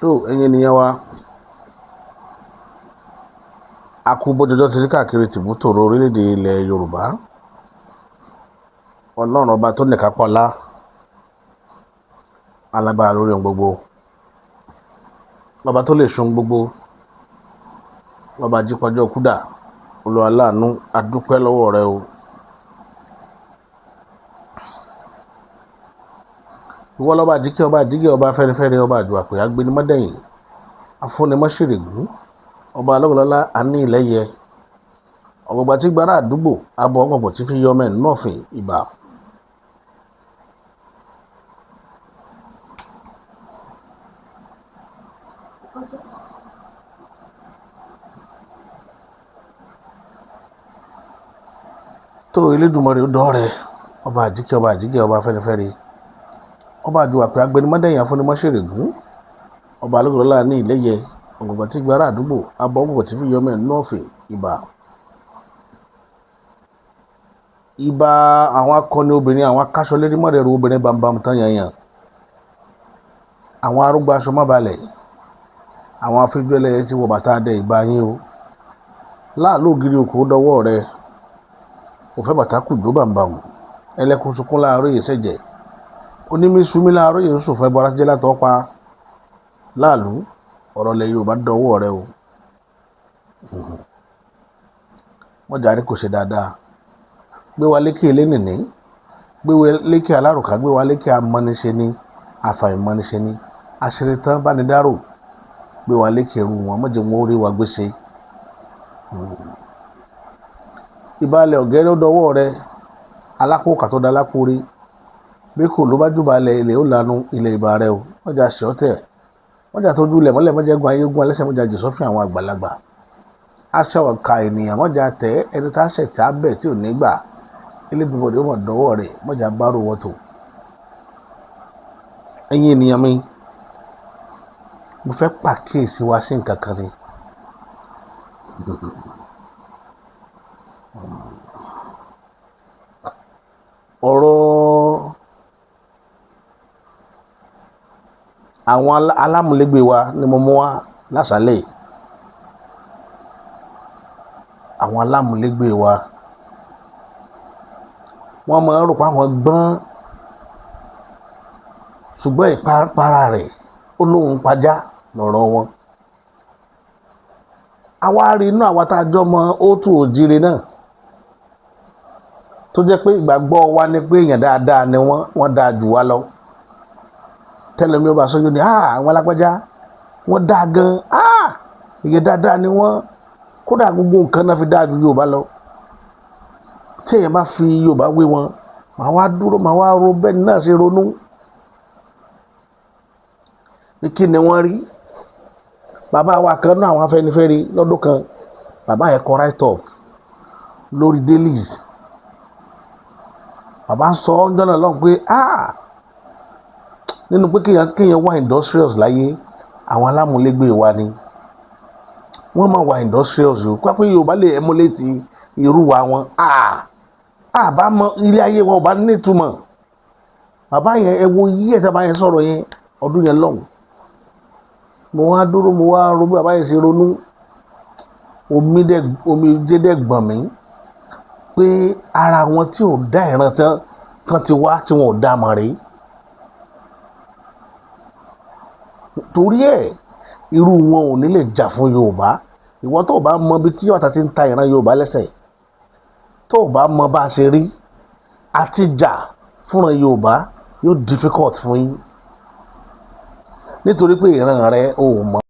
tó ẹ̀yin ènìyàn wa a kú bójújọ́ ti rí káàkiri tìbútòrò orílẹ̀-èdè ilẹ̀ Yorùbá. Ọlọ́run ọba tó nìkápọ́lá alágbára lórí ohun gbogbo, ọba tó lè ṣohun gbogbo, ọba jípọjọ́ kúdà, Olúwa láàánú, a dúpẹ́ lọ́wọ́ rẹ o. Ìwọ lọ́ba àjíkẹ́, ọba àjígẹ́, ọba fẹ́rẹ́fẹ́rẹ́, ọba àjò àpè agbénimọ́dẹ̀yìn, afúnimọ́ṣèrègún, ọba alọ́gbọ̀lọ́lá àní ìlẹ́yẹ, ọ̀gbọ̀gbà tí gbára àdúgbò, abọ́ ọ̀gbọ̀gbọ̀ tí fi yọ ọmọ ẹ̀ nọ́ọ̀fìn ìbà. tó Elédùmarè ó dọ́ rẹ, ọba àjíkẹ́, ọba àjígẹ́, ọba fẹ́rẹ́fẹ́rẹ́, ọba àjò àpè agbénimọ́dẹ̀yìn, afúnimọ́ṣèrègún, ọba alọ́gbọ̀lọ́lá àní ìlẹ́yẹ, ọ̀gbọ̀gbà tí gbára àdúgbò, abọ́ ọ̀gbọ̀gbọ̀ tí fi yọ ọmọ ẹ̀ nọ́ọ̀fìn ìbà. Ìbà àwọn akọni obìnrin, àwọn akáṣọ lérí mọ́rẹ̀rù obìnrin bambam tán yanyan, àwọn arúgbó aṣọ mábalẹ̀, àwọn afẹ́jú ẹlẹ́yẹ tí wọ bàtà dẹ ìbà yín o. Láàlú ògiri òkú dọwọ́ rẹ, òfẹ́ bàtà kù jó bambam, ẹlẹ́kùn sunkún láàárọ̀ yìí ṣẹ̀jẹ̀, onímísúmí láàárọ̀ yìí ń sòfẹ́ bọ́ra jẹ́ látọ̀ pa. Láàlú ọ̀rọ̀ lẹ Yorùbá dọwọ́ rẹ o. wọ́n jàre kò ṣe dáadáa, gbé wa lékè elénìní, gbé wa lékè alárùkà, gbé wa lékè amọ́niṣe ní àfàìmọ́niṣe ní àṣírí-tán bánidárò, gbé wa lékè ẹrù wọn, má jẹ́ wọn ó rí wa gbéṣe. Ìbàlẹ̀ ọ̀gẹ́rẹ́ ó dọwọ́ rẹ, alákòókà tó da lápòrí, bí kò ló bá jùbàlẹ̀ ilẹ̀ ó lanu ilẹ̀ ìbà rẹ o. wọ́n jà ṣọ́tẹ̀, wọ́n jà tójú ilẹ̀ mọ́lẹ̀, wọ́n jà gun ayé gun alẹ́sẹ̀, wọ́n jà jù sọ́fìn àwọn àgbàlagbà. aṣọ ọ̀ka ènìyàn, wọ́n jà tẹ́ ẹni tá a ṣẹ̀ tí a bẹ̀ tí ò ní gbà. Elédùmarè ó mọ̀ dọwọ́ rẹ̀, wọ́n jà bárò wọ́n tó. Ẹ̀yin ènìyàn mi, mo fẹ́ pàkíyèsí wa sí nǹkan kan ni. ọ̀rọ̀ àwọn alámúlégbé wa ni mo mú wá lásàálẹ̀. Àwọn alámúlégbé wa wọ́n máa ń rò pé àwọn gbọ́n, ṣùgbọ́n ìpara rẹ̀ ó lóhun pajá lọ̀rọ̀ wọn. Àwa rí inú àwa tá a jọ mọ Oti Òjire náà, tó jẹ́ pé ìgbàgbọ́ wa ni pé èèyàn dáadáa ni wọ́n dáa jù wá lọ. Tẹ́lẹ̀ mi ó bá sọ́jọ́ ni àwọn alágbájá wọ́n dáa gan, èèyàn dáadáa ni wọ́n, kódà gbogbo nǹkan náà fi dáa ju Yorùbá lọ. Tí èèyàn bá fi Yorùbá wé wọn, màá wá dúró, màá wá ro bẹ́ẹ̀ náà ṣe ronú. Kí ni wọ́n rí? Bàbá wa kan náà, àwọn Afẹ́nifẹ́re lọ́dún kan, bàbá yẹn kọ write-up lórí dailies. Bàbá ń sọ ọ́njọ́ náà lọ́hùn pé nínú pé kéèyàn wà industrious láyé, àwọn alámúlégbé wa ni wọ́n máa wà industrious o. Pé Yorùbá lè emulate irú wa wọn, àbá mọ ilé ayé wa ò bá nítumọ̀. Bàbá yẹn, ẹ wo yí ẹ̀ tí bàbá yẹn sọ̀rọ̀ yẹn ọdún yẹn lọ́hùn. Mo wá dúró, mo wá ro bí bàbá yẹn ṣe ronú, omijé dẹ̀ gbọ̀n mí pé ara wọn tí ò dá ìran kan ti wá tí wọn ò dá mọ̀ rí. Torí ẹ̀ irú wọn ò ní lè jà fún Yorùbá. Ìwọ tó bá mọ bí tí ọ̀tá ti ń ta ìran Yorùbá lẹ́sẹ̀, tó bá mọ bá a ṣe rí, àti jà fúnra Yorùbá yóò difficult fún yín, nítorí pé ìran rẹ ò mọ̀.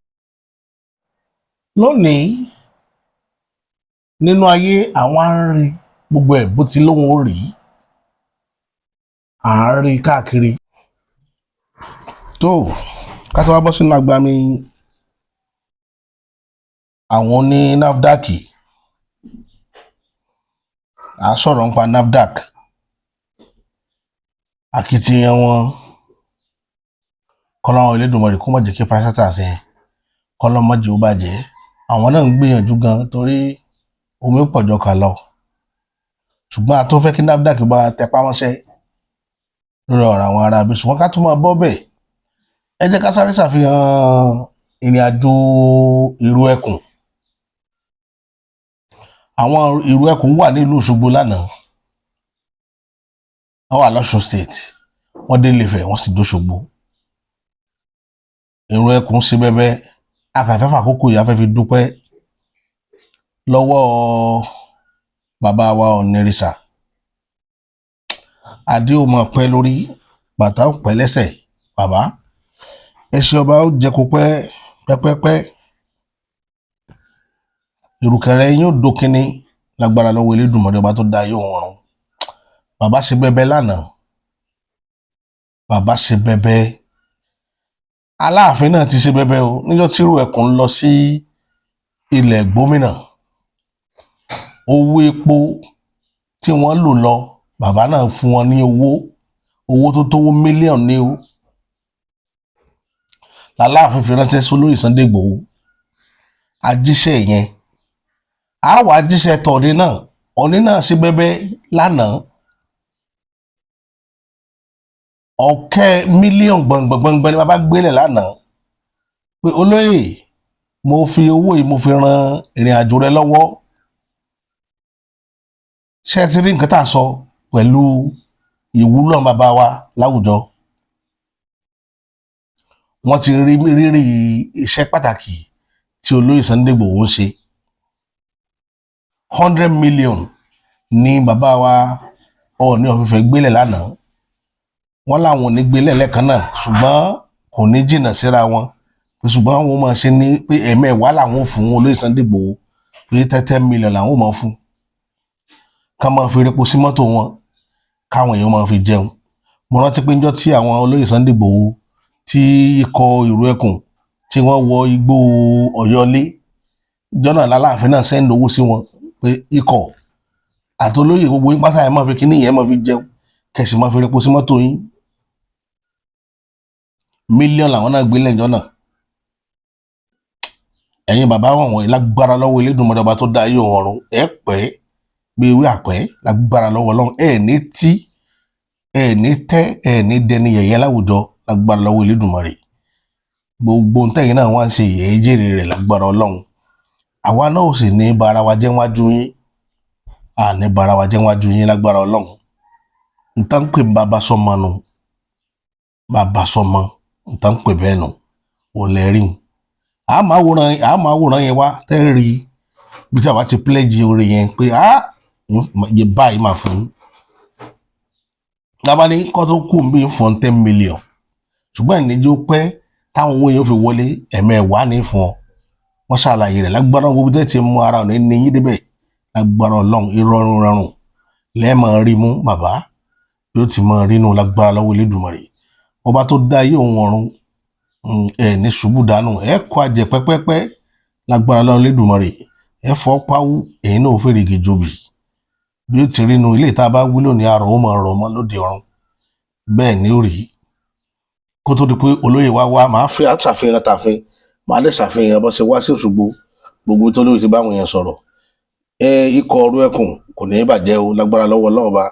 Lónìí nínú ayé, àwọn á ń rí gbogbo ẹ̀ bó ti lóhun ó rí, à ń rí káàkiri. Tó ká tó wá bọ́ sínú agbami àwọn ní NAFDAC, à ń sọ̀rọ̀ nípa NAFDAC, akitiyan wọn, kọ́lọ́run Elédùmarè kó má jẹ́ kí parastatals yẹn kọ́lọ́run má jẹ́ ó bàjẹ́. Àwọn náà ń gbìyànjú gan, torí omi pọ̀jọ kà lọ, ṣùgbọ́n a tó fẹ́ kí NAFDAC bá tẹpá mọ́ṣẹ́ lórí ọ̀rọ̀ àwọn ará bí. Ṣùgbọ́n ká tó máa bọ́ bẹ̀, ẹ jẹ́ ká sáré ṣàfihàn ìrìn àjò ìrù ẹkùn. Àwọn ìrù ẹkùn wà nílùú Òṣogbo lánàá, wọ́n wà l'Ọ̀ṣun state, wọ́n dé Ilé-Ifẹ̀, wọ́n sì d'Óṣogbo. Ìrù ẹkùn ṣe bẹbẹ, afẹ́fẹ́ àkókò yìí afẹ́ fi dúpẹ́ lọ́wọ́ bàbá wa Ọ̀nìrìṣà. Adé ò mọ̀ pẹ́ lórí, bàtà ò pẹ́ lẹ́sẹ̀. Bàbá ẹṣin ọba ó jẹ kó pẹ́ pẹ́pẹ́pẹ́. Ìrùkẹ̀rẹ̀ yín ó dókínní lágbára lọ́wọ́ Elédùmarè ọba tó dá ayé òun ọ̀run. Bàbá ṣe bẹbẹ lánàá, bàbá ṣe bẹbẹ. Aláàfin náà ti ṣe bẹbẹ o níjọ́ tí ìrù ẹkùn lọ sí ilẹ̀ gómìnà. Owó epo tí wọ́n lò lọ, bàbá náà fún wọn ní owó tó tówó mílíọ̀nù ní o. Làláàfin fi ránṣẹ́ sólóyè Sunday Igboho. Ajíṣẹ́ yẹn a wà jíṣẹ́ tọ̀ọ̀ni náà. Ọ̀ọ̀ni náà ṣe bẹbẹ lánàá. Ọ̀kẹ́ mílíọ̀nù gbọ̀ngbọ̀ngbọ̀ngbọ̀n ni bàbá gbélé lánàá pé olóyè mo fi owó yìí mo fi ran ìrìn àjò rẹ lọ́wọ́. Ṣé ẹ ti rí nǹkan tá a sọ pẹ̀lú ìwúlò bàbá wa láwùjọ? Wọ́n ti rí rírì iṣẹ́ pàtàkì tí olóyè Sunday Igboho ń ṣe. 100 million ni bàbá wa Ọọ̀ni of Ifẹ̀ gbélé lánàá. Wọ́n láwọn ò ní gbélé lẹ́ẹ̀kan náà, ṣùgbọ́n kò ní jìnnà síra wọn. Ṣùgbọ́n àwọn máa ṣe ní pé ẹ̀mẹ́wàá làwọn ò fún olóyè Sunday Igboho, pé 30 million làwọn ò máa fún. Ká máa fi repo sí mọ́tò wọn, káwọn èèyàn máa fi jẹun. Mo rántí pé níjọ́ tí àwọn olóyè Sunday Igboho tí ikọ̀ ìrù ẹkùn tí wọ́n wọ igbó Ọ̀yọ́lé, ìjọ náà l'Aláàfin náà sẹ́ńd owó sí wọn pé ikọ̀ àti olóyè gbogbo yín pátá ẹ̀ máa fi kíní yẹn máa fi jẹun, kẹ̀sì máa fi repo sí mọ́tò yín. Mílíọ̀nù làwọn náà gbé lẹ́jọ́ náà. Ẹ̀yin bàbá wọ̀nyí lágbára lọ́wọ́ Elédùmarè ọba tó dá ayé òun ọ̀run, ẹ pẹ́ bí ewé àpẹ́ lágbára lọ́wọ́ Ọlọ́run. Ẹ ní tí, ẹ ní tẹ́, ẹ ní dẹni yẹ̀yẹ́ láwùjọ lágbára lọ́wọ́ Elédùmarè. Gbogbo ntẹ́yìn náà wá ń ṣe yẹ̀ẹ́ jèrè rẹ̀ lágbára Ọlọ́run. Àwa náà ò sì ní bara wa jẹ́ wájú yín, à ní bara wa jẹ́ wájú yín lágbára Ọlọ́run. Nǹkan ń pè bàbá sọmọ nù, bàbá sọmọ, nǹkan ń pè bẹ́ẹ̀ nù, òun lẹ rí. A máa wòran yẹn wá tẹ́ rí bí tí àwa ti pledge orí yẹn pé yẹ báyìí máa fún un. Lábá ní kọ́ tó kù bí fún 10 million, ṣùgbọ́n ìníjó pẹ́ táwọn owó yẹn fi wọlé, ẹ̀mẹ́wàá ní fún ọ. Wọ́n ṣàlàyé rẹ̀ lágbára gbogbo tẹ́ ti mú ara ọ̀nà ní yín débẹ̀ lágbára Ọlọ́run. Ìrọ̀rùn lẹ́ẹ̀mọ̀ rí mú bàbá yóò ti mọ̀ rínú lágbára lọ́wọ́ Elédùmarè ọba tó dá ayé òun ọ̀run. Ẹ ní ṣubú dànù, ẹ kọ́ àjẹ pẹ́pẹ́pẹ́ lágbára lọ́wọ́ Elédùmarè. Ẹ fọ́ páwú, èyí náà ò fèrè gèjòbì bí ó ti rínú ilé ìta bá wí lónìí àrò ó máa rọ̀ mọ́ lóde ọ̀run. Bẹ́ẹ̀ ni ó rí. Kó tó di pé olóyè wá máa fẹ́ àṣàfihàn tàfin, máa lè ṣàfihàn bó ṣe wá sí Òṣogbo, gbogbo tó lóye ti bá àwọn èèyàn sọ̀rọ̀. Ikọ̀ ìrù ẹkùn kò ní bàjẹ́ o lágbára lọ́wọ́ Ọlọ́run ọba.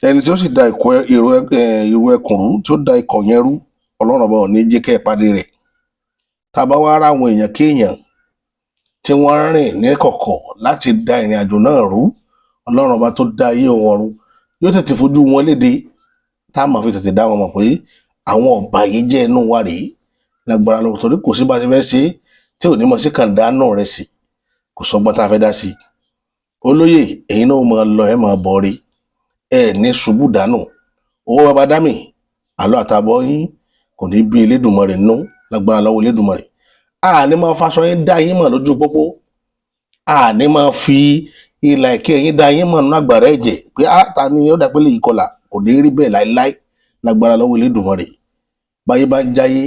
Ẹni tí ó sì da ìrù ẹkùn rú, tí ó da ikọ̀ yẹn rú, Ọlọ́run ọba ò ní jẹ́ kẹ́ ẹ pàdé rẹ̀. Tá a bá wá ra àwọn èèyàn kéèyàn tí wọ́n rìn ní kọ̀kọ̀ láti da ìrìn àjò náà rú, Ọlọ́run ọba tó dá ayé òun ọ̀run yóò tètè fojú wọn léde, tá a máa fi tètè dá wọn mọ̀ pé àwọn ọ̀bà yìí jẹ́ inú wa rèé lágbára lọ́wọ́. Torí kò sí bá ti fẹ́ ṣe tí ò ní mọ̀ sí kàńdá náà rẹ̀ sí, kò sọgbọ́n tá a fẹ́ dá sí. Olóyè ẹ̀yin náà máa lọ ẹ máa bọ̀ rí, ẹ ní ṣubú dànù. Owó bàbá dámì àlọ́ àtàbọ̀ yín kò ní bí Elédùmarè nú lágbára lọ́wọ́ Elédùmarè. A ní máa faṣọ yín dá yín mọ̀ lójú pópó, a ní máa fi ìlà ẹ̀kẹ́ yín dá yín mọ̀ nínú àgbàrá ẹ̀jẹ̀ pé ta ni ó dà pé lè kọlà, kò ní rí bẹ́ẹ̀ láéláé lágbára lọ́wọ́ Elédùmarè. Báyé bá ń jáyé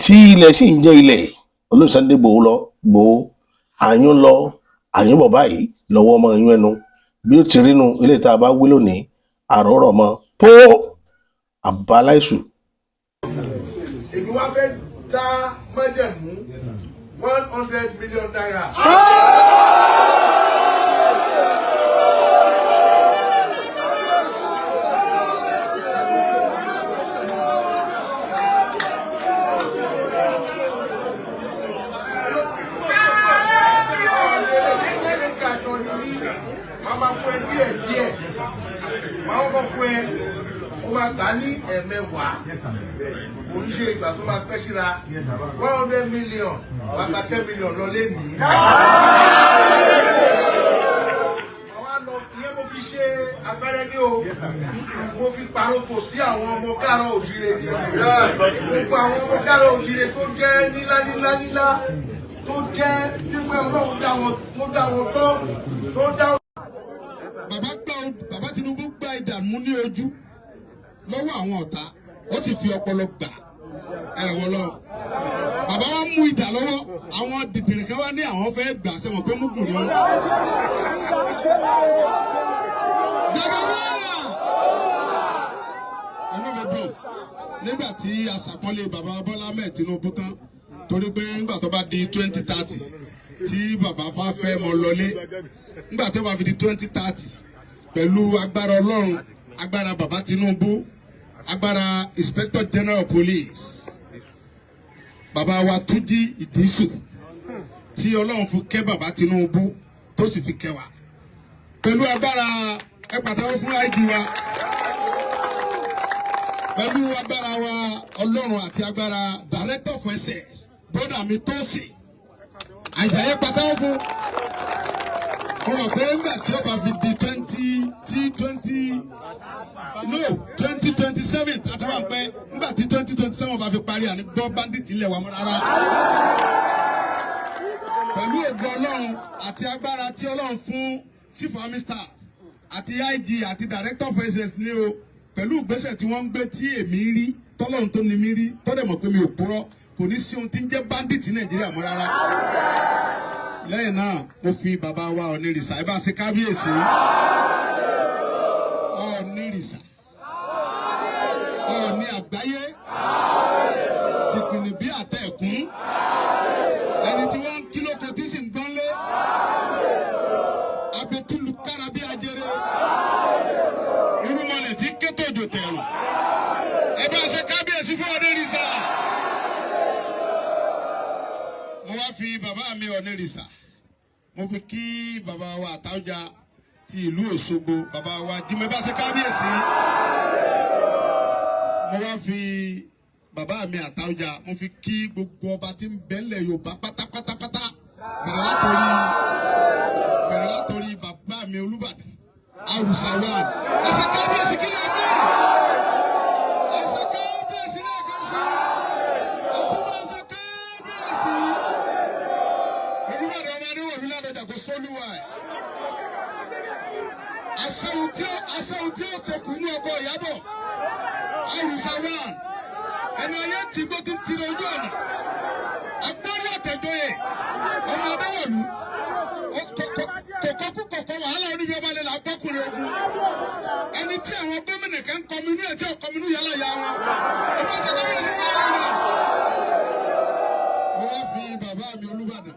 tí ilẹ̀ sì ń jẹ́ ilẹ̀, olóyè Sunday Igboho lọ Igboho, àyún lọ àyún bọ̀ báyìí lọ́wọ́ ọmọ ìyún ẹnu. Bí ó ti rínú ilé ìta bá wí lónìí àrọ́rọ̀ mọ́ pó àbáláìsù. Èmi wá fẹ́ dá májẹ̀mú 100 million naira. máa ń kọ́ fún ẹ ó máa gbà ní ẹ̀mẹ́wàá oníṣẹ́ ìgbà tó máa pẹ́ síra 100 million wà gba 10 million lọ lé ní. ìyẹn mo fi ṣe abẹ́rẹ́ ní o mo fi paroko sí àwọn ọmọ káàárọ̀ òjìrè gbogbo àwọn ọmọ káàárọ̀ òjìrè tó jẹ́ nílá tó jẹ́ pípẹ́ ọlọ́run dá wọn tọ́ tó dá. Bàbá Tinubu gba ìdààmú ní ojú lọ́wọ́ àwọn ọ̀tá ó sì fi ọpọlọ gbà ẹ̀wọ̀ lọ. Bàbá wa mú ìdà lọ́wọ́ àwọn dìdìrì kan wá ní àwọn fẹ́ gbà sẹ́wọ̀n pé mú gùn ni wọ́n. Inú mi dùn nígbà tí a ṣàpọ́nlé bàbá Bọ́lá Ahmed Tinubu tán torí pé nígbà tó bá di 2030 tí bàbá fa fẹ́ mọ lọlé nígbà tó bá fi di 2030 pẹ̀lú agbára Ọlọ́run agbára bàbá Tinubu agbára Inspector General of Police bàbá wa Túnjí Ìdísù tí Ọlọ́run fi kẹ́ bàbá Tinubu tó sì fi kẹ́ wa pẹ̀lú agbára ẹ pàtàkì fún IG wa pẹ̀lú agbára wa Ọlọ́run àti agbára Director of SS bọ́dà mi tó sì àjàyè pàtàkì fún ọmọ pé nígbà tí ó bá fi di 2027 àti wà pẹ́ nígbà tí 2027 bá fi parí àní gbọ́ bandit ilẹ̀ wa mọ́ rárá. Pẹ̀lú ògo Ọlọ́run àti agbára tí Ọlọ́run fún Chief Army Staff àti IG àti Director of SS ní o pẹ̀lú ìgbésẹ̀ tí wọ́n ń gbé tí èmi rí tọ́lọ́run tó ní mi rí tọ́dẹ̀ mọ̀ pé mi ò purọ́ kò ní sí ohun tí ń jẹ́ bandit Nàìjíríà mọ́ rárá. Lẹ́yìn náà mo fi bàbá wa Onírìṣà ẹ bá ṣe kábíyèsí Onírìṣà Ọọ̀ni àgbáyé tìpìnì bí àtẹ̀kùn ẹni tí wọ́n ń kí lóko tí sì ń gbọ́nlé abetulu kára bí ajere irúmọlẹ̀ tí kétò òjò tẹ̀rù ẹ bá ṣe kábíyèsí fún Onírìṣà. Mo wá fi bàbá mi Onírìṣà mo fi kí bàbá wa Àtàwùjá ti ìlú Òṣogbo bàbá wa Jímọ̀ bá ṣe kábíyèsí. Mo wá fi bàbá mi Àtàwùjá mo fi kí gbogbo ọba tí ń bẹ́lẹ̀ Yorùbá pátápátápátá bẹ̀rẹ̀ látòrí bàbá mi Olúbàdàn Arúsàwán ẹ ṣe kábíyèsí kí ló dé ẹ ṣe kábíyèsí lẹ́ẹ̀kan sí ọtúbọ̀ ẹ ṣe kábíyèsí. Olúbàdàn ọmọ adéwọ̀lú ládọjà kò sólúwà ẹ̀. Aṣẹ́hun tí ó ṣekú inú ọkọ̀ Ìyábọ̀ Arúsàwán ẹni ayé tí gbó ti tiri ojú ọ̀nà agbárí àtẹ̀jọyè ọmọ adéwọ̀lú kọ̀kọ́ wàhálà oníbi ọba lè la gbọ́kùnrin ogun ẹni tí àwọn gómìnà kan kọminú ẹ̀ tí ò kọminú yálà ya wọn ọmọ adéwọ̀lú ní wọ́n lọ́dọ̀ mo wá fi bàbá mi Olúbàdàn.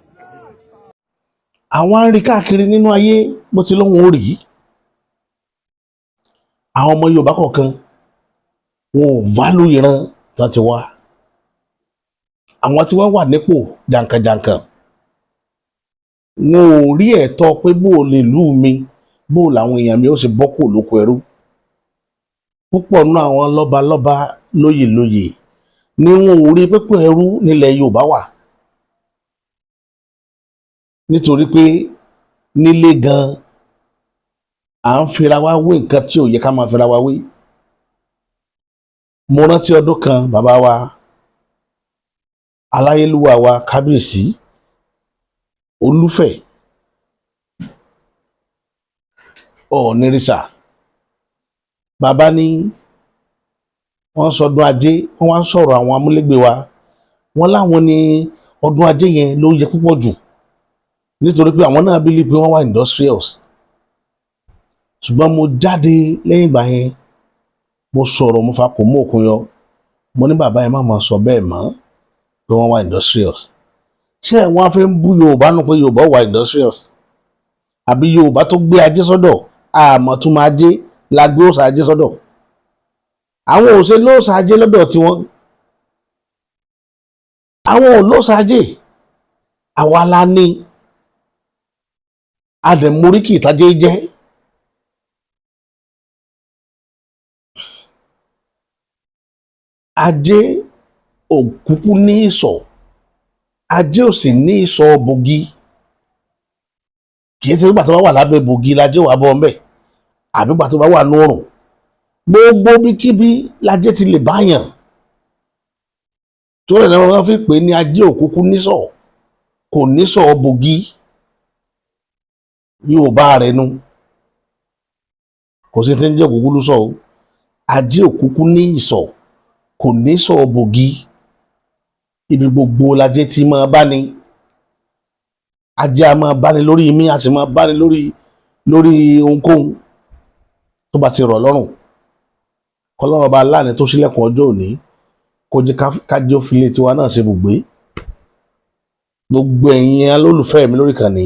Àwọn arí káàkiri nínú ayé bó ti lóhun ó rí àwọn ọmọ Yorùbá kọ̀ọ̀kan wọn ò válù ìran tán ti wá àwọn tí wọ́n wà nípò jàǹkànjàǹkàn wọn ò rí ẹ̀tọ́ pé bó o lè lù mí bó o làwọn èèyàn mi ó sì bọ́ kò lóko ẹrú púpọ̀ nínú àwọn lọ́balọ́ba lóyèlóyè ni wọn ò rí pípọ̀ ẹrú nílẹ̀ Yorùbá wà nítorí pé nílé gan à ń fira wá wé nǹkan tí ò yẹ ká máa fira wá wé. Mo rántí ọdún kan bàbá wa aláyélúwà wa kábíyèsí Olúfẹ̀ Onírìṣà bàbá ní wọ́n sọdún ajé wọ́n wá ń sọ̀rọ̀ àwọn amúlégbé wa wọ́n láwọn ní ọdún ajé yẹn ló yẹ púpọ̀ jù nítorí pé àwọn náà bílí pé wọ́n wà industrials ṣùgbọ́n mo jáde lẹ́yìn ìgbà yẹn mo sọ̀rọ̀ mo fa kò mú òkun yọ mo ní bàbá yẹn má máa sọ bẹ́ẹ̀ mọ́ pé wọ́n wà industrials ṣé wọ́n á fẹ́ ń bú Yorùbá nù pé Yorùbá wà industrials àbí Yorùbá tó gbé ajé sọ́dọ̀ àmọ́ tún máa jẹ́ la gbé òòṣà ajé sọ́dọ̀ àwọn ò ṣe lóòṣà ajé lọ́dọ̀ tiwọn àwọn ò lóòṣà ajé àwa la ní adẹ̀móríkì ìtajé jẹ́ ajé òkúkú ní ìsọ̀ ajé ò sì ní ìsọ̀ bògì kì í ṣe nígbà tó bá wà lábẹ́ bògì lajé wà bọ́ ńbẹ̀ àbí nígbà tó bá wà nórùn gbogbo bíkíbi lajé ti lè báyàn tó rẹ̀ náà wọ́n fi pè ní ajé òkúkú nísọ̀ kò nísọ̀ bògì Yorùbá rẹ̀ nu kò sí ti ń jẹ́ òkúkú lúsọ̀ o ajé òkúkú ní ìsọ̀ kò nísọ̀ bògì ibi gbogbo lajé tí máa bá ní ajé a máa bá ní lórí imí a sì máa bá ní lórí ohunkóhun tó bá ti rọ̀ lọ́rùn kọ́lọ́run ọba aláàánú tó ṣílẹ̀kùn ọjọ́ òní kó jẹ́ kájé ó fi ilé tiwa náà ṣe bùgbé gbogbo ẹ̀yin olólùfẹ́ mi lórí ìkànnì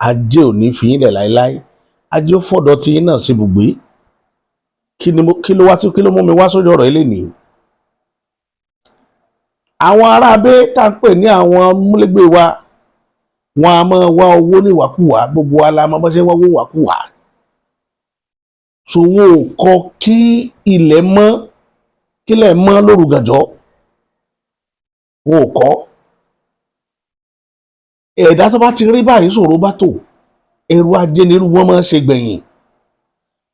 ajé ò ní fi yín lẹ̀ láéláé ajé ó fọ̀dọ̀ tí yín náà ṣe bùgbé kí ló mú mi wá sójú ọ̀rọ̀ ilé nìyí àwọn ará abẹ́ tá ń pè ní àwọn múlégbé wa wọn a máa wá owó ní ìwàkuwà gbogbo alamọ bó ṣe ń wá owó ìwàkuwà so wọn ò kọ kí ilẹ̀ mọ́ lóru gànjọ́ wọn ò kọ́ ẹ̀dá tó bá ti rí báyìí ṣòro bá tò ẹrù ajé nírú wọn máa ń ṣe gbẹ̀yìn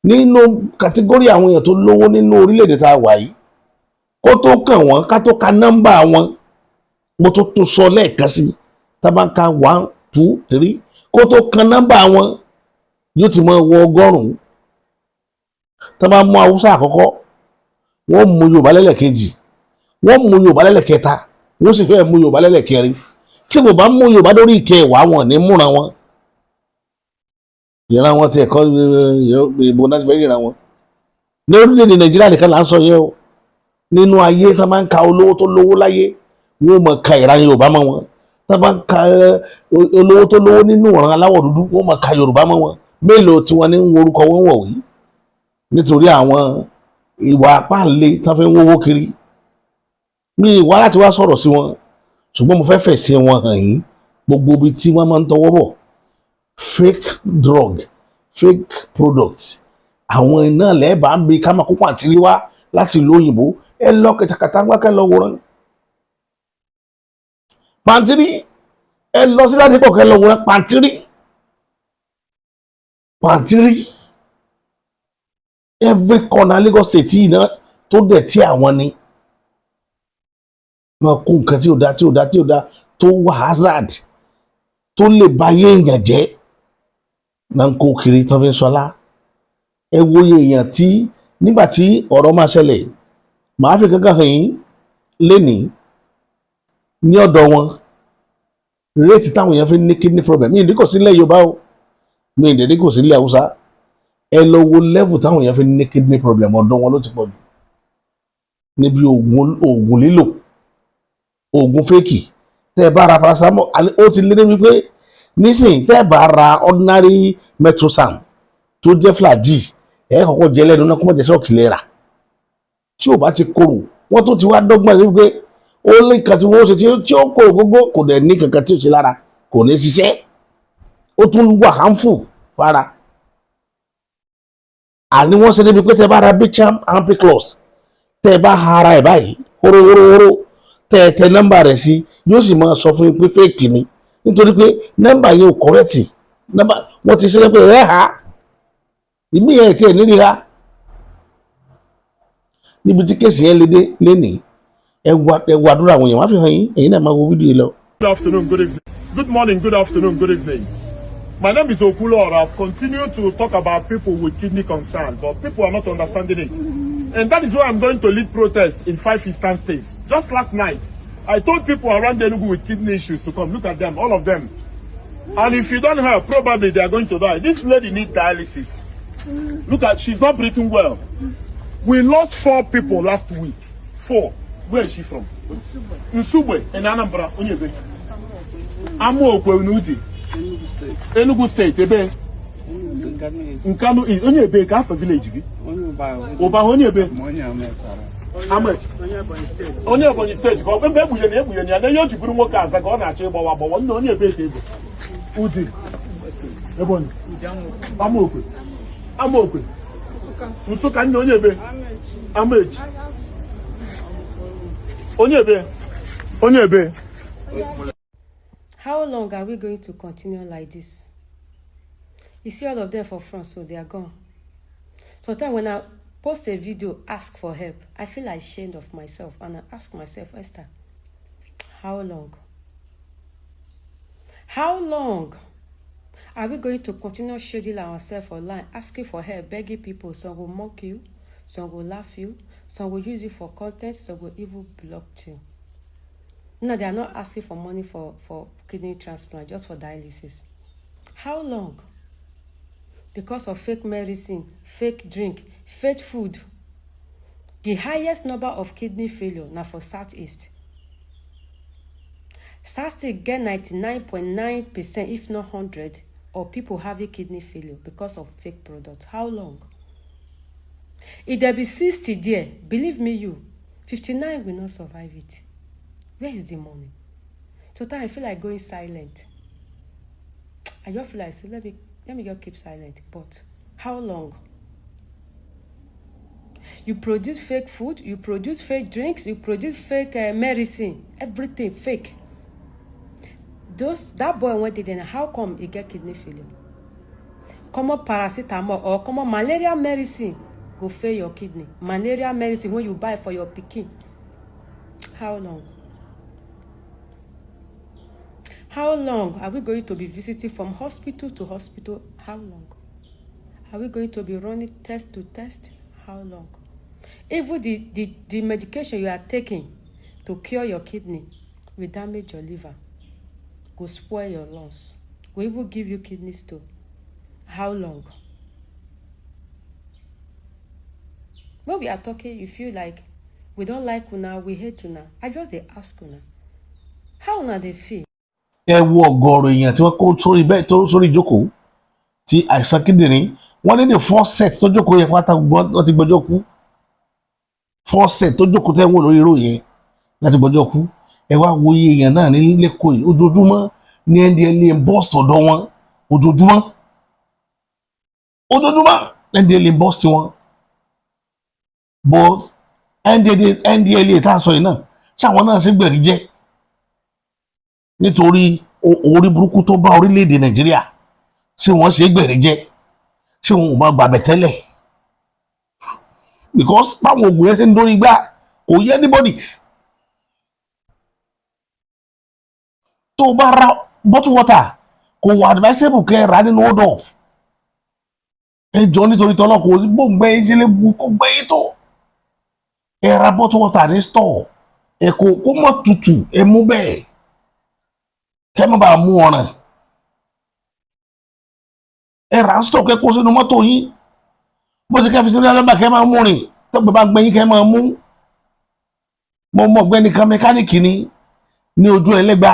nínú kàtígórì àwọn èèyàn tó lówó nínú orílẹ̀-èdè tá a wà yìí kó tó kàn wọ́n ká tó ka nọ́mbà wọn mo tó sọ lẹ́ẹ̀kan sí tá a bá ń ka 1 2 3 kó tó kan nọ́mbà wọn yóò ti máa wọ ọgọ́rùn-ún tá a bá mú Haúsá àkọ́kọ́ wọ́n mú Yorùbá lẹ́lẹ̀kejì wọ́n mú Yorùbá lẹ́lẹ̀kẹta wọ́n sì fẹ́ mú Yorùbá lẹ́lẹ̀kẹrin tí mo bá mú Yorùbá lórí ìkẹwàá wọn ní múra wọn ìran wọn ti ẹ̀kọ́ ìbò náà ti fẹ́ ìran wọn ní orílẹ̀-èdè Nàìjíríà nìkan là ń sọ yẹn o nínú ayé tá a máa ń ka olówó tó lówó láyé wọ́n mọ̀ ka ìran Yorùbá mọ́ wọn tá a bá ń ka olówó tó lówó nínú ìran aláwọ̀ dúdú wọ́n mọ̀ ka Yorùbá mọ́ wọn mélòó tí wọ́n ní ń worúkọ wọn wọ̀wé nítorí àwọn ìwà apáǹlé tá a fẹ́ ń wówó kiri mi ìwà láti wá sọ̀rọ̀ sí wọn ṣùgbọ́n mo fẹ́ fẹ̀ sí wọn hàn yín gbogbo ibi tí wọ́n máa ń tọwọ́ bọ̀ fake drug fake products àwọn iná lẹ́ẹ̀bà ń bi ká máa kó pàǹtírí wá láti ìlú òyìnbó ẹ lọ kẹtàkàtà wá kẹ lọ wòran pàǹtírí ẹ lọ sí láti pọ̀ kẹ lọ wòran pàǹtírí every corner Lagos State yìí náà tó dẹ̀ tí àwọn ni wọn kó nǹkan tí ò dá tó wà hazard tó lè ba ayé èèyàn jẹ́ náà ń kó kiri tó fi ń sọlá ẹ wo iye èèyàn tí nígbà tí ọ̀rọ̀ máa ṣẹlẹ̀ màá fi kankan hàn yín lénìí ní ọ̀dọ̀ wọn réètì táwọn èèyàn fi ní kidney problem mi ì ní kò sílẹ̀ Yorùbá o mi ì ní kò sílẹ̀ Haúsá ẹ lọ wo level táwọn èèyàn fi ní kidney problem ọ̀dọ̀ wọn ló ti pọ̀ jù níbi oògùn lílò oògùn fẹ́ẹ̀kì tẹ́ ẹ bá ra paracetamol ó ti lé débi pé nísìnyí tẹ́ ẹ bá ra ordinary metrosam tó jẹ́ flagyl ẹ kọ́kọ́ jẹ́ lẹ́nu náà kó má jẹ́ sọ́ọ̀kì lẹ́ra tí ò bá ti korò wọ́n tó ti wá dọ́gbọ́n ní wípé ó lé nǹkan tí wọ́n ṣe tí ó korò gbogbo kò dẹ̀ ní kankan tí ò ṣe lára kò ní ṣiṣẹ́ ó tún wà harmful fara àní wọ́n ṣe débi pé tẹ́ ẹ bá ra bicham ampiclox tẹ́ ẹ bá ha ara ẹ̀ báyìí hóró tẹ nọ́mbà rẹ̀ sí yóò sì máa sọ fún yín pé fẹ́ẹ̀kì ni nítorí pé nọ́mbà yẹn ò kọ́rẹ́tì nọ́mbà wọ́n ti ṣe pé ẹ̀ ha ìmí ẹ̀ tiẹ̀ nírí ha níbi tí kéèsì yẹn lédè lénìí ẹ wà àdúrà àwọn èèyàn wá fi hàn yín ẹ̀yin náà máa wo fídíò yìí lọ. Good afternoon, good evening. Good morning, good afternoon, good evening. My name is Okulor. I've continued to talk about people with kidney concerns, but people are not understanding it. And that is why I'm going to lead protests in 5 eastern states. Just last night, I told people around Enugu with kidney issues to come. Look at them, all of them. And if you don't help, probably they are going to die. This lady needs dialysis. Look at, she's not breathing well. We lost 4 people last week. 4. Where is she from? Nsugbe in Anambra. Onyebe. Amuokwe Unudi. Enugu State. Ebe. Nkanu is Onyebe. Half a village. Oba Onyebe. Amet. Onyebe State. But when Bebu Yeni, and then you put more cars. I go on a chamber. But one Onyebe. Udi. Ebon. Amuokwe. Amuokwe. Nsuka Onyebe. Amet. Onyebe. How long are we going to continue like this? You see all of them for front, so they are gone. So then when I post a video, ask for help, I feel ashamed of myself, and I ask myself, Esther, how long? How long are we going to continue shading ourselves online, asking for help, begging people? Some will mock you, some will laugh you, some will use you for content, some will even block you. No, they are not asking for money for kidney transplant, just for dialysis. How long? Because of fake medicine, fake drink, fake food. The highest number of kidney failure now for Southeast. Southeast get 99.9%, if not 100%, of people having kidney failure because of fake products. How long? If there be 60 there, believe me, 59 will not survive it. Where is the money? Sometimes I feel like going silent. I just feel like, so let me just keep silent. But how long? You produce fake food, you produce fake drinks, you produce fake medicine, everything fake. That boy went in, how come he get kidney failure? Common paracetamol or common malaria medicine go fail your kidney. Malaria medicine when you buy for your pikin. How long? How long are we going to be visiting from hospital to hospital? How long? Are we going to be running test to test? How long? Even the medication you are taking to cure your kidney will damage your liver, will spoil your lungs, will even give you kidney stone. How long? When we are talking, you feel like we don't like una, we hate una. I just dey ask una, how una dey feel? Ẹ wo ọ̀gọ̀rọ̀ èèyàn tí wọ́n kó sórí bẹ́ẹ̀ tó sórí ìjókòó tí àìsàn kíndìnrín wọ́n ní the first set tó jókòó yẹn pátá wọ́n ti gbọ́jọ́ kú. First set tó jókòó tẹ́ ń wò lórí ìró yẹn láti gbọ́jọ́ kú. Ẹ wá wo iye èèyàn náà ní lẹ́kọ̀ọ́ yìí ojoojúmọ́ ní NDLEA ń bọ́ọ̀sì ọ̀dọ̀ wọn ojoojúmọ́ NDLEA ń bọ́ọ̀sì wọn. But NDLEA tá a sọ yìí náà ṣáwọn náà ṣe gbẹ̀rí jẹ́ nítorí orí burúkú tó bá orílẹ̀-èdè Nàìjíríà ṣé wọ́n ṣe gbẹ̀rí jẹ́ ṣé wọn ò máa gbàbẹ̀ tẹ́lẹ̀ because báwọn oògùn yẹn ṣe ń dórí gbá kò yẹ anybody. Tó o bá ra bottle water kò wà advisable kẹ́ ẹ rà nínú hold up ẹ jọ nítorí tọ́lọ́ kò sí gbòǹgbẹ yín ṣe lè bu kó gbẹ yín tó ẹ ra bottle water ní store ẹ kò kó mọ́ tutù ẹ mú bẹ́ẹ̀ kẹ́ ẹ má bàa mú ọ̀ràn ẹ rà store kẹ́ kó sínú mọ́tò yín bó ṣe kẹ́ fi sínú alábà kẹ́ máa mú rìn tọ́gbẹ́ bá gbẹ yín kẹ́ máa mú. Mo mọ̀ ọ̀gbẹ́ni kan mẹkáníìkì ni ní ojú ẹlẹ́gbà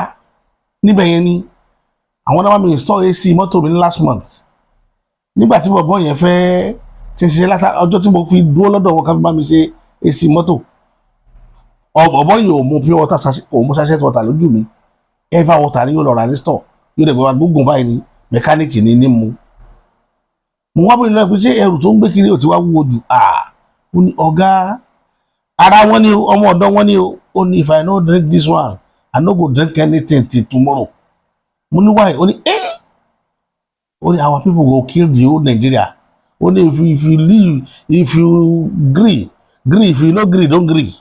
níbẹ̀ yẹn ni àwọn náà wá mi install AC mọ́tò mi ní last month nígbà tí bọ̀bọ̀ yẹn fẹ́ ti ṣe látà ọjọ́ tí mo fi dúró lọ́dọ̀ wọn ká fi bá mi ṣe AC mọ́tò ọ̀bọ̀ yìí ò mú pure water ò mú sachet water lójú mi ever water ni yóò lọ rà ní store yóò dẹ̀ gbọ́ gbógun báyìí ni mẹkáníìkì ni ní mu. Mo wá bóyá lọ́pẹ́ ṣé ẹrù tó ń gbé kiri ò ti wá wúwo jù ó ní ọ̀gá ara wọn ni ọmọ ọ̀dọ̀ wọn ni ó ní if I no drink this one I no go drink anything till tomorrow. Mo ní why ó ní ó ní our people go kill the whole Nigeria. Ó ní if you leave if you gree if you no gree don't gree.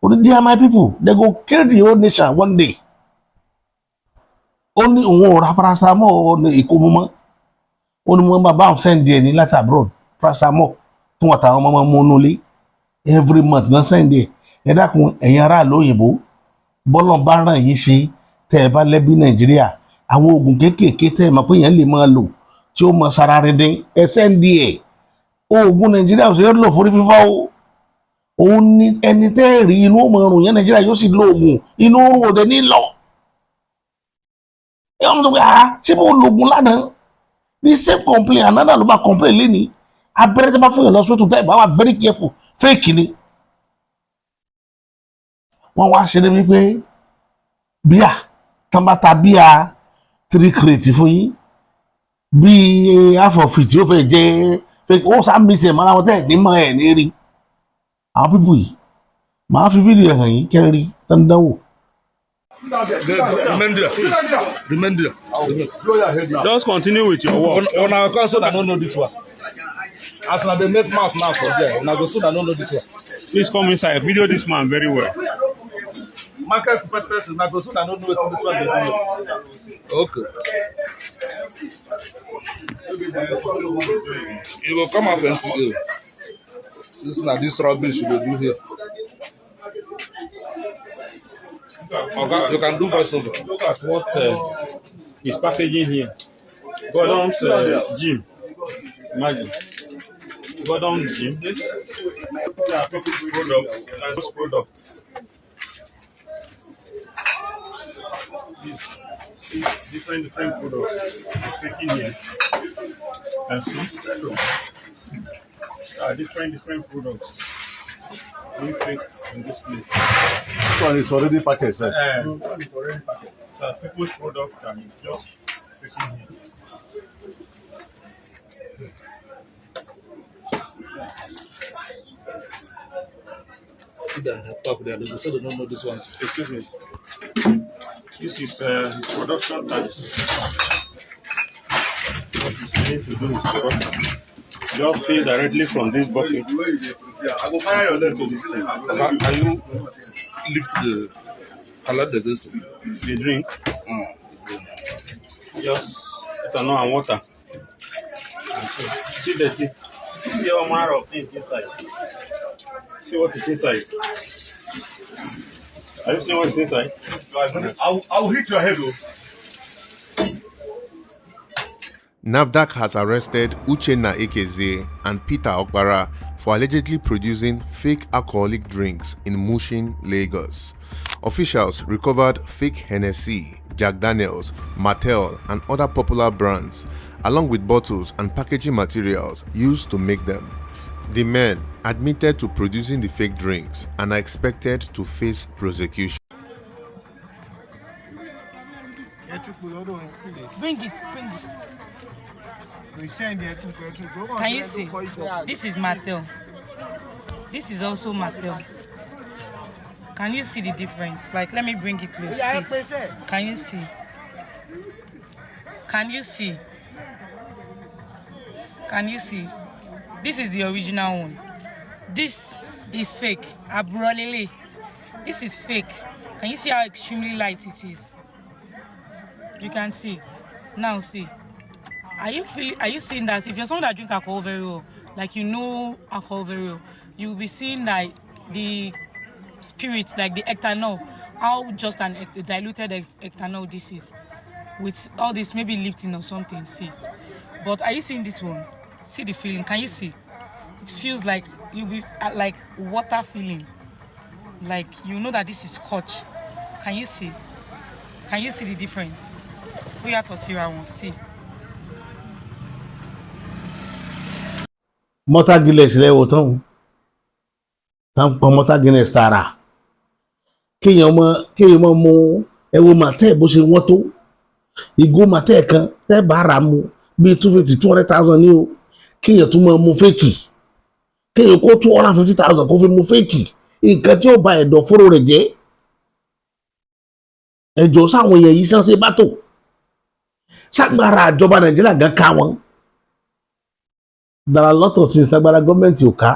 Ó ní they are my people they go kill the whole nation one day. Ó ní òun ò ra paracetamol ní èkó mọ́ ó ní wọ́n bá send díẹ̀ ní láti abroad paracetamol tí wọ́n ta ọmọ mọ́ nulẹ̀ every month náà send díẹ̀ ẹ dákun ẹ̀yin aráàlú òyìnbó bọ́lọ̀ bá ràn yín ṣe tẹ́ ẹ bá lẹ́bí Nàìjíríà àwọn oògùn kéékèèké tẹ́ ẹ mọ̀ pé yẹn lè máa lò tí ó mọ sara rindin ẹ send díẹ̀ oògùn Nàìjíríà ò ṣe é lò forí fífọ́ o òun ni ẹni tẹ́ ẹ rí inú ọmọ ọrùn yẹn Nàìjíríà yóò sì lo oògùn inú ọrùn òde nílọ ẹ wọ́n tó pé ṣé mo lo oògùn lánàá the same complaint àná ló bá complaint lẹ́ni abẹ́rẹ́ tí wọ́n bá fún yàn lọ sótú tẹ́ ẹ bá wà very careful fake ni wọ́n wá ṣe débi pé bíà tán bá ta bíà 3 crate fún yín bí half of it yóò fẹ́ jẹ́ ó sá mi sẹ̀ mọ́ra wọn tẹ́ ẹ̀ ní mọ́ ẹ̀ ní rí àwọn pípù yìí màá fi fídíò hàn yín kẹrin tán dánwò. Remain there. Blow your head now. Just continue with your work. On our council, I don't know this one. As now they make mouth now for there. Now go soon, I don't know this one. Please come inside. Video this man very well. Market person, now go soon, I don't know what this one they do. Okay. You will come off NTA. Since now this rubbish you will do here. Okay, you can do voiceover. Look at what is packaging here. Gordon's gym. Imagine. Gordon's gym. This are packaged products and those products. These different products packing here. And see, different products being faked in this place. This one is already packaged. So people's product and it's just faking here. See them top there. They say they don't know this one. Excuse me. This is his production type. What he's trying to do is production. Just fill directly from this bucket. I go fire your leg to this thing. Can you lift the color the vessel? The drink. Just ethanol and water. See the tea. See all manner of things inside. See what is inside. Are you seeing what is inside? I'll hit your head though. NAFDAC has arrested Uchenna Ekeze and Peter Okpara for allegedly producing fake alcoholic drinks in Mushin, Lagos. Officials recovered fake Hennessy, Jack Daniels, Martell, and other popular brands, along with bottles and packaging materials used to make them. The men admitted to producing the fake drinks and are expected to face prosecution. Bring it. Can you see? This is Martell. This is also Martell. Can you see the difference? Like, let me bring it close. See. Can you see? Can you see? Can you see? This is the original one. This is fake. Abrolele. This is fake. Can you see how extremely light it is? You can see. Now see. Are you seeing that if you're someone that drinks alcohol very well, like you know alcohol very well, you will be seeing that the spirit, like the ethanol, how just a diluted ethanol this is, with all this maybe lifting or something. See, but are you seeing this one? See the feeling? Can you see? It feels like you'll be like water feeling, like you know that this is scotch. Can you see? Can you see the difference? We have to see one. See. Mọ́tà Guinness lẹ́wọ̀ tán pọn mọ́tà Guinness tààrà kéèyàn mọ́ mú ẹwọ́ màtẹ́ bó ṣe wọ́n tó ìgò màtẹ́ kan tẹ́ bá ra mu bíi 250,000 ní o kéèyàn tún mọ́ mú fẹ́ẹ̀kì kéèyàn kó 250,000 kó fi mú fẹ́ẹ̀kì nǹkan tí ó ba ẹ̀dọ̀ fóró rẹ̀ jẹ́ ẹjọ́ sáwọn èèyàn yìí ṣe bá tò ṣàgbára àjọba Nàìjíríà gan ká wọn. There are a lot of things agbára gọ́ọ̀mẹ̀ntì ò ká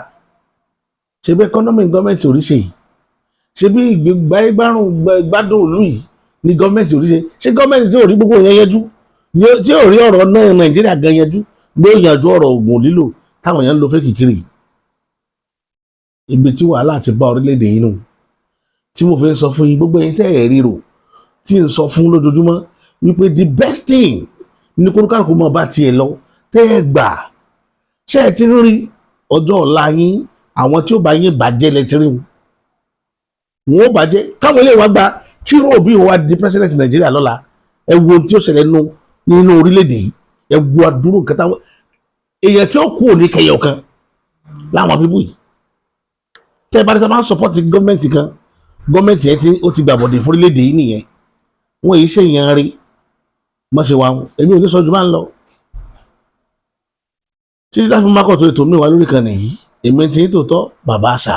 ṣe bí economic gọ́ọ̀mẹ̀ntì oríṣi yìí ṣe bí ìgbádùn ìlú yìí ní gọ́ọ̀mẹ̀ntì oríṣi ṣe gọ́ọ̀mẹ̀ntì tí ò rí gbogbo yẹn yẹjú tí ò rí ọ̀rọ̀ náà Nàìjíríà gan yẹjú ló yànjú ọ̀rọ̀ oògùn lílò táwọn èèyàn ń lo fẹ́ẹ̀kì kiri ibi tí wàhálà ti bá orílẹ̀-èdè yìí nù tí mo fi ń sọ fún yín gbogbo yín tẹ́ ẹ̀ ríro tí ń sọ fún lójoojúmọ́ wípé the best thing ní kóníkàlùkù mọ̀ bá tiẹ̀ lọ tẹ́ ẹ gbà ṣé ẹ ti rí ọjọ́ ọ̀la yín àwọn tí ó bá yín bàjẹ́ lẹ ti rí wọn ó bàjẹ́ káwọn ilé wa gba kí Obi wa di president Nàìjíríà lọ́la ẹ wo ohun tí ó ṣẹlẹ̀ nínú orílẹ̀-èdè yìí ẹ wo àdúró nǹkan táwọn èèyàn tí ó kú òní kẹyọ kan láwọn bíbú yìí tẹ́ ẹ bá dé máa ń support gọ́ọ̀mẹ̀ntì kan gọ́ọ̀mẹ̀ntì yẹn ó ti gbàbọ̀dé fún orílẹ̀-èdè yìí nìyẹn wọ́n yìí ṣèyàn rí mọ́ ṣe wa èmi ò ní sọ ju máa ń lọ títí tá fi mákọ̀ tó ètò mi wá lórí kan nìyí èmi ti ń tòótọ́ bàbá àṣà.